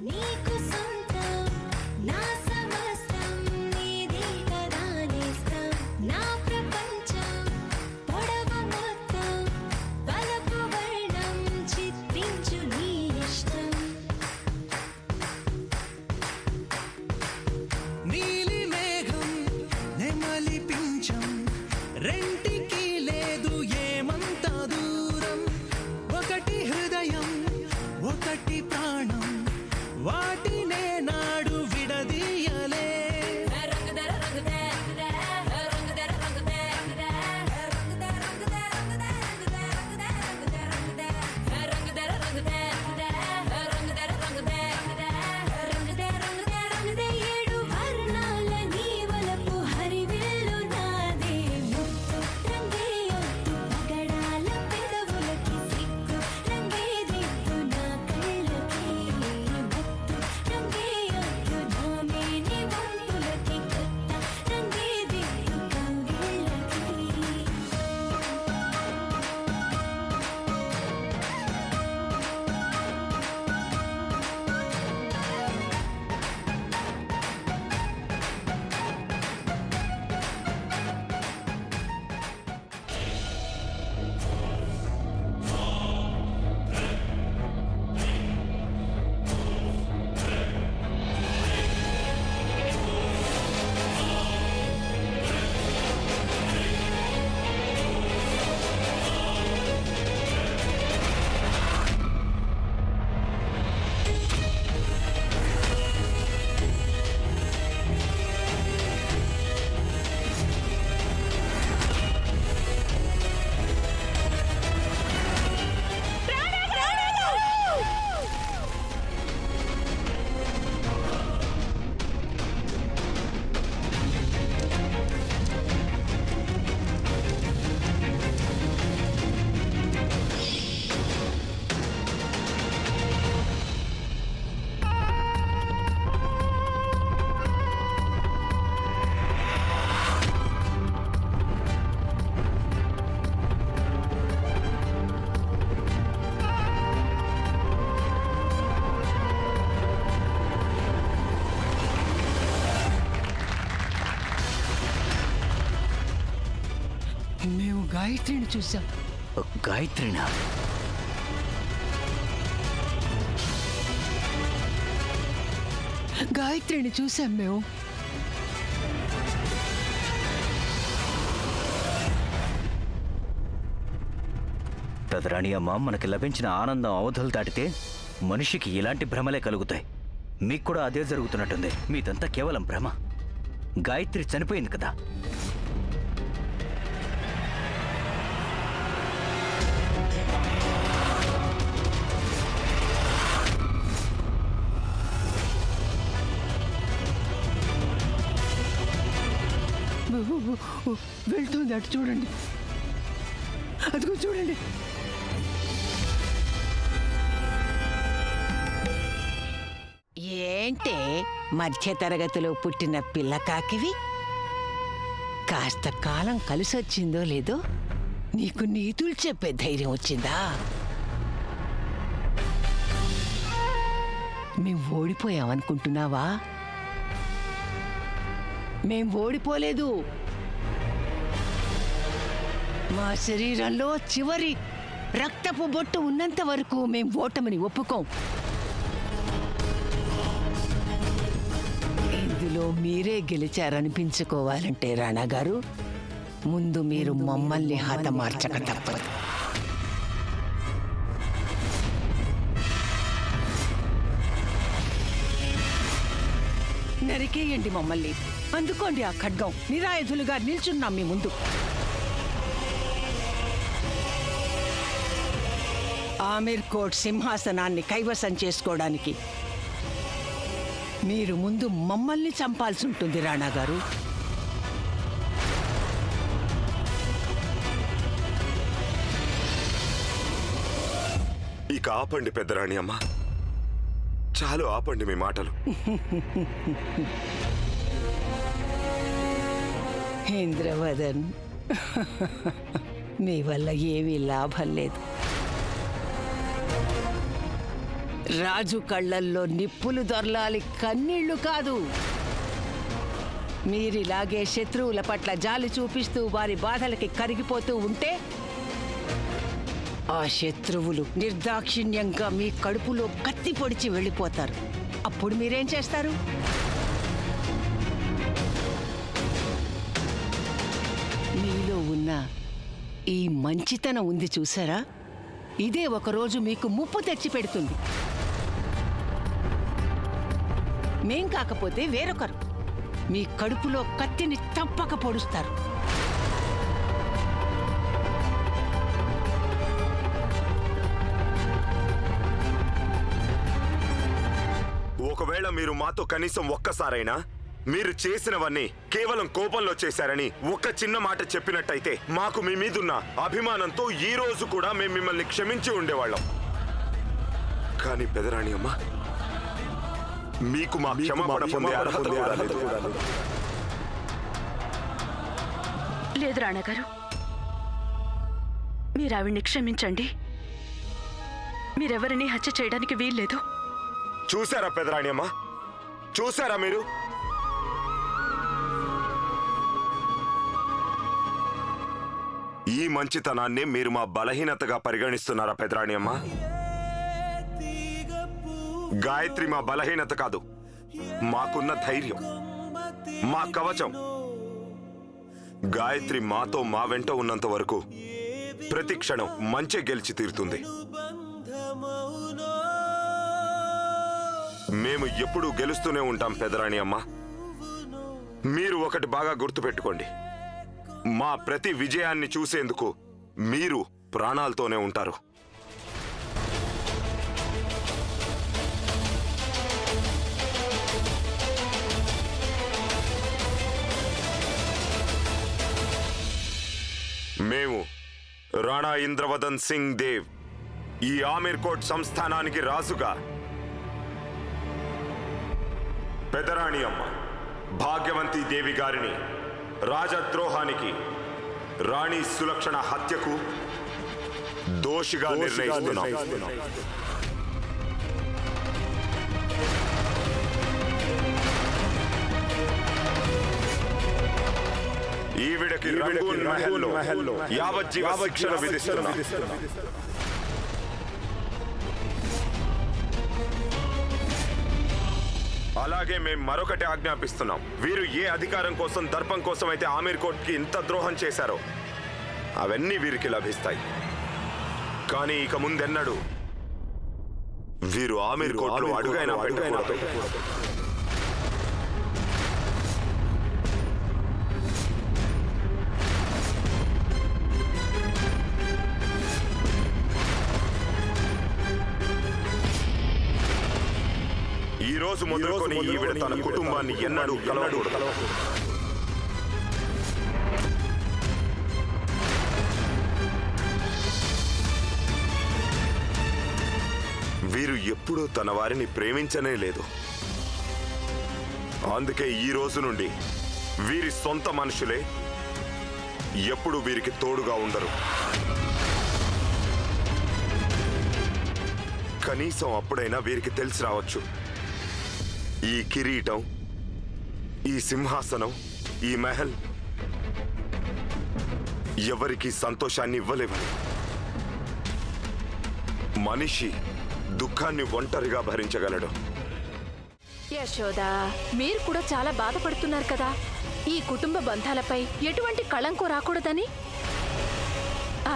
నీకు సొంతం నా సమస్తం నీదే కదా నేస్తం నా ప్రపంచం పొడవు మొత్తం వలపు వర్ణం చిత్రించు నీ ఇష్టం నీలి మేఘం నెమలి పించం రెంటికి లేదు ఏమంత దూరం ఒకటి హృదయం ఒకటి ప్రాణం వాటినే నాడు విడదీయలే ఏడు వర్ణాల నీ వలపు హరివిల్లు నాదే ముత్తు రంగేయొద్దు పగడాల పెదవులకి సిగ్గు రంగేదిద్దు నా కళ్ళకి ముత్తు రంగేయొద్దు నా మేని వంపులకి కొత్త రంగేదిద్దు కౌగిళ్ళకి మేము గాయత్రిని చూసాం. గాయత్రినా? గాయత్రిని చూసాం మేము. పెదరాణి అమ్మ, మనకి లభించిన ఆనందం అవధులు దాటితే మనిషికి ఇలాంటి భ్రమలే కలుగుతాయి. మీకు కూడా అదే జరుగుతున్నట్టుంది. మీదంతా కేవలం భ్రమ. గాయత్రి చనిపోయింది కదా. వెళ్తుంది, అటు చూడండి, అదిగో చూడండి. ఏంటే మధ్య తరగతిలో పుట్టిన పిల్లకాకివి? కాస్త కాలం కలిసొచ్చిందో లేదో నీకు నీతులు చెప్పే ధైర్యం వచ్చిందా? మేం ఓడిపోయామనుకుంటున్నావా? మేం ఓడిపోలేదు. మా శరీరంలో చివరి రక్తపు బొట్టు ఉన్నంత వరకు మేం ఓటమిని ఒప్పుకోం. ఇందులో మీరే గెలిచారనిపించుకోవాలంటే రాణా గారు, ముందు మీరు మమ్మల్ని హతమార్చక తప్పదు. నరికేయండి మమ్మల్ని. అందుకోండి ఆ ఖడ్గం. నిరాయుధులుగా నిల్చున్నాం మీ ముందు. ఆమీర్ కోట్ సింహాసనాన్ని కైవసం చేసుకోవడానికి మీరు ముందు మమ్మల్ని చంపాల్సి ఉంటుంది రాణా గారు. ఇక ఆపండి పెద్దరాణి అమ్మ, చాలు ఆపండి మీ మాటలు. ఇంద్రవదన్, మీ వల్ల ఏమీ లాభం లేదు. రాజు కళ్ళల్లో నిప్పులు దొర్లాలి, కన్నీళ్లు కాదు. మీరిలాగే శత్రువుల పట్ల జాలి చూపిస్తూ వారి బాధలకి కరిగిపోతూ ఉంటే ఆ శత్రువులు నిర్దాక్షిణ్యంగా మీ కడుపులో కత్తి పొడిచి వెళ్ళిపోతారు. అప్పుడు మీరేం చేస్తారు? మీలో ఉన్న ఈ మంచితనం ఉంది చూసారా, ఇదే ఒకరోజు మీకు ముప్పు తెచ్చి పెడుతుంది. మేం కాకపోతే వేరొకరు మీ కడుపులో కత్తిని తప్పక పొడుస్తారు. ఒకవేళ మీరు మాతో కనీసం ఒక్కసారైనా మీరు చేసినవన్నీ కేవలం కోపంలో చేశారని ఒక్క చిన్న మాట చెప్పినట్టయితే మాకు మీ మీదున్న అభిమానంతో ఈ రోజు కూడా మేము మిమ్మల్ని క్షమించి ఉండేవాళ్ళం. కానీ పెదరాణి అమ్మ, మీకు మా క్షమాపణ పొందే అర్హత కూడా లేదు. లేదు రాణగారు, మీరు ఆవిడ్ని క్షమించండి. మీరెవరిని హత్య చేయడానికి వీల్లేదు. చూసారా పెదరాణి అమ్మ, చూసారా మీరు? ఈ మంచితనాన్ని మీరు మా బలహీనతగా పరిగణిస్తున్నారా పెదరాణి అమ్మ? గాయత్రి మా బలహీనత కాదు, మాకున్న ధైర్యం, మా కవచం. గాయత్రి మాతో మా వెంట ఉన్నంత వరకు ప్రతి క్షణం మంచి గెలిచి తీరుతుంది. మేము ఎప్పుడూ గెలుస్తూనే ఉంటాం పెదరాణి అమ్మ. మీరు ఒకటి బాగా గుర్తుపెట్టుకోండి, మా ప్రతి విజయాన్ని చూసేందుకు మీరు ప్రాణాలతోనే ఉంటారు. మేము రాణా ఇంద్రవదన్ సింగ్ దేవ్ ఈ ఆమీర్ కోట్ సంస్థానానికి రాజుగా, పెదరాణి అమ్మ భాగ్యవంతి దేవి గారిని రాజద్రోహానికి, రాణి సులక్షణ హత్యకు దోషిగా నిర్ణయిస్తున్నాం. ఈవిడకి రంగూన్ మహల్లో యావజ్జీవ శిక్షణ విధిస్తున్నాం. అలాగే మేము మరొకటి ఆజ్ఞాపిస్తున్నాం. వీరు ఏ అధికారం కోసం, దర్పం కోసం అయితే ఆమీర్ కోట్ కి ఇంత ద్రోహం చేశారో అవన్నీ వీరికి లభిస్తాయి. కానీ ఇక ముందెన్నడూ వీరు ఆమీర్ కోట్ లో అడుగైనా పెట్టకూడదు. ఈ రోజు మొదలుకొని ఈవిడ తన కుటుంబాన్ని ఎన్నడూ కలవకూడదు. వీరు ఎప్పుడూ తన వారిని ప్రేమించనే లేదు. అందుకే ఈ రోజు నుండి వీరి సొంత మనుషులే ఎప్పుడు వీరికి తోడుగా ఉండరు. కనీసం అప్పుడైనా వీరికి తెలిసి రావచ్చు, ఈ కిరీటం, ఈ సింహాసనం, ఈ మహల్ ఎవరికి సంతోషాన్ని ఇవ్వలేవు. మనిషి దుఃఖాన్ని ఒంటరిగా భరించగలడు. యశోద, మీరు కూడా చాలా బాధపడుతున్నారు కదా, ఈ కుటుంబ బంధాలపై ఎటువంటి కళంకం రాకూడదని.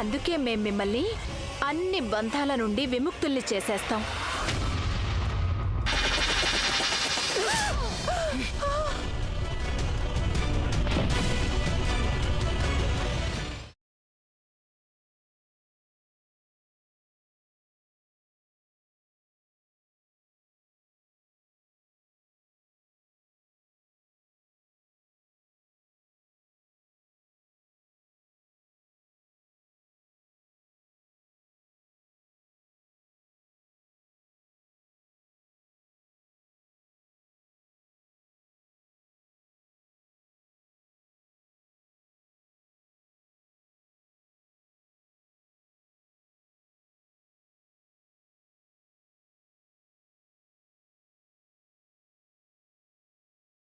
అందుకే మేం మిమ్మల్ని అన్ని బంధాల నుండి విముక్తుల్ని చేసేస్తాం.